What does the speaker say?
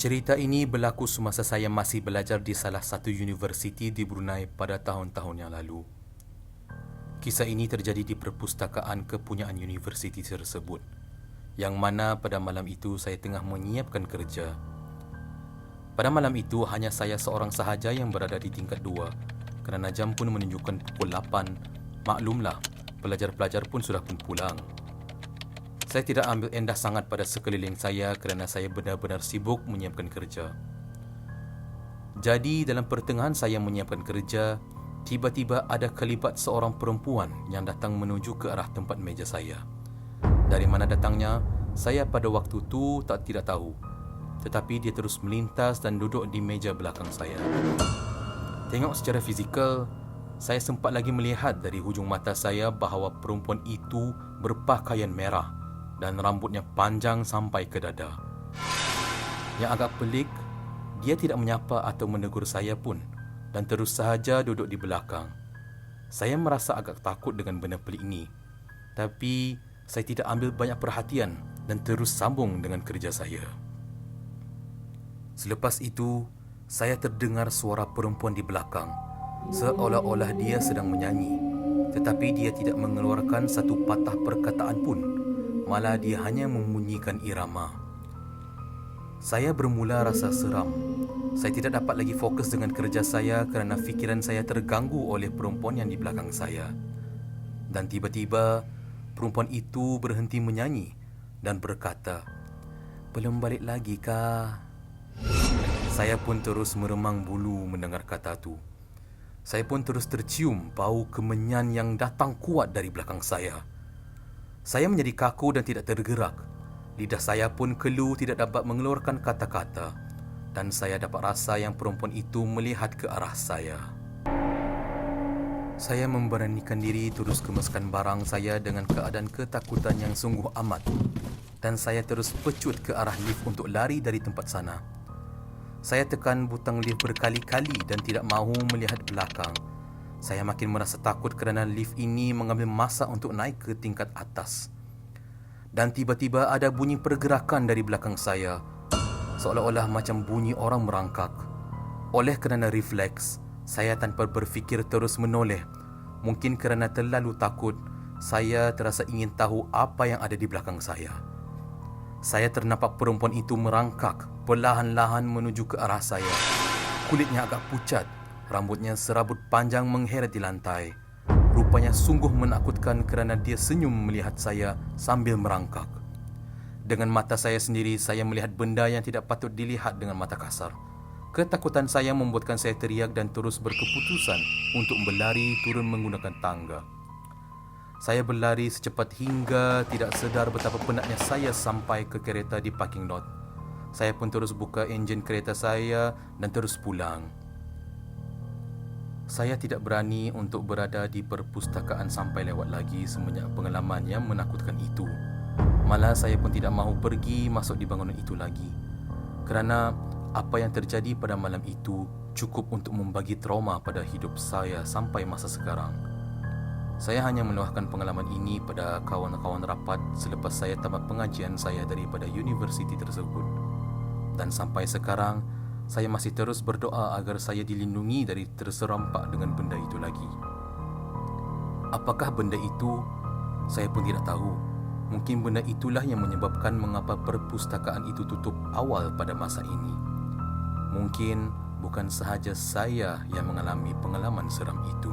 Cerita ini berlaku semasa saya masih belajar di salah satu universiti di Brunei pada tahun-tahun yang lalu. Kisah ini terjadi di perpustakaan kepunyaan universiti tersebut, yang mana pada malam itu saya tengah menyiapkan kerja. Pada malam itu hanya saya seorang sahaja yang berada di tingkat 2, kerana jam pun menunjukkan pukul 8. Maklumlah, pelajar-pelajar pun sudah pun pulang. Saya tidak ambil endah sangat pada sekeliling saya kerana saya benar-benar sibuk menyiapkan kerja. Jadi dalam pertengahan saya menyiapkan kerja, tiba-tiba ada kelibat seorang perempuan yang datang menuju ke arah tempat meja saya. Dari mana datangnya, saya pada waktu itu tidak tahu. Tetapi dia terus melintas dan duduk di meja belakang saya. Tengok secara fizikal, saya sempat lagi melihat dari hujung mata saya bahawa perempuan itu berpakaian merah dan rambutnya panjang sampai ke dada. Yang agak pelik, dia tidak menyapa atau menegur saya pun dan terus sahaja duduk di belakang. Saya merasa agak takut dengan benda pelik ini, tapi saya tidak ambil banyak perhatian dan terus sambung dengan kerja saya. Selepas itu, saya terdengar suara perempuan di belakang, seolah-olah dia sedang menyanyi, tetapi dia tidak mengeluarkan satu patah perkataan pun. Malah dia hanya membunyikan irama. Saya bermula rasa seram. Saya tidak dapat lagi fokus dengan kerja saya kerana fikiran saya terganggu oleh perempuan yang di belakang saya. Dan tiba-tiba, perempuan itu berhenti menyanyi dan berkata, "Belum balik lagi kah?" Saya pun terus meremang bulu mendengar kata itu. Saya pun terus tercium bau kemenyan yang datang kuat dari belakang saya. Saya menjadi kaku dan tidak tergerak. Lidah saya pun kelu tidak dapat mengeluarkan kata-kata. Dan saya dapat rasa yang perempuan itu melihat ke arah saya. Saya memberanikan diri terus kemaskan barang saya dengan keadaan ketakutan yang sungguh amat. Dan saya terus pecut ke arah lift untuk lari dari tempat sana. Saya tekan butang lift berkali-kali dan tidak mahu melihat belakang. Saya makin merasa takut kerana lift ini mengambil masa untuk naik ke tingkat atas. Dan tiba-tiba ada bunyi pergerakan dari belakang saya, seolah-olah macam bunyi orang merangkak. Oleh kerana refleks, saya tanpa berfikir terus menoleh. Mungkin kerana terlalu takut, saya terasa ingin tahu apa yang ada di belakang saya. Saya ternampak perempuan itu merangkak perlahan-lahan menuju ke arah saya. Kulitnya agak pucat, rambutnya serabut panjang mengheret di lantai. Rupanya sungguh menakutkan kerana dia senyum melihat saya sambil merangkak. Dengan mata saya sendiri, saya melihat benda yang tidak patut dilihat dengan mata kasar. Ketakutan saya membuatkan saya teriak dan terus berkeputusan untuk berlari turun menggunakan tangga. Saya berlari secepat hingga tidak sedar betapa penatnya saya sampai ke kereta di parking lot. Saya pun terus buka enjin kereta saya dan terus pulang. Saya tidak berani untuk berada di perpustakaan sampai lewat lagi semenjak pengalaman yang menakutkan itu. Malah saya pun tidak mahu pergi masuk di bangunan itu lagi. Kerana apa yang terjadi pada malam itu cukup untuk membagi trauma pada hidup saya sampai masa sekarang. Saya hanya meluahkan pengalaman ini pada kawan-kawan rapat selepas saya tamat pengajian saya daripada universiti tersebut. Dan sampai sekarang, saya masih terus berdoa agar saya dilindungi dari terserempak dengan benda itu lagi. Apakah benda itu? Saya pun tidak tahu. Mungkin benda itulah yang menyebabkan mengapa perpustakaan itu tutup awal pada masa ini. Mungkin bukan sahaja saya yang mengalami pengalaman seram itu.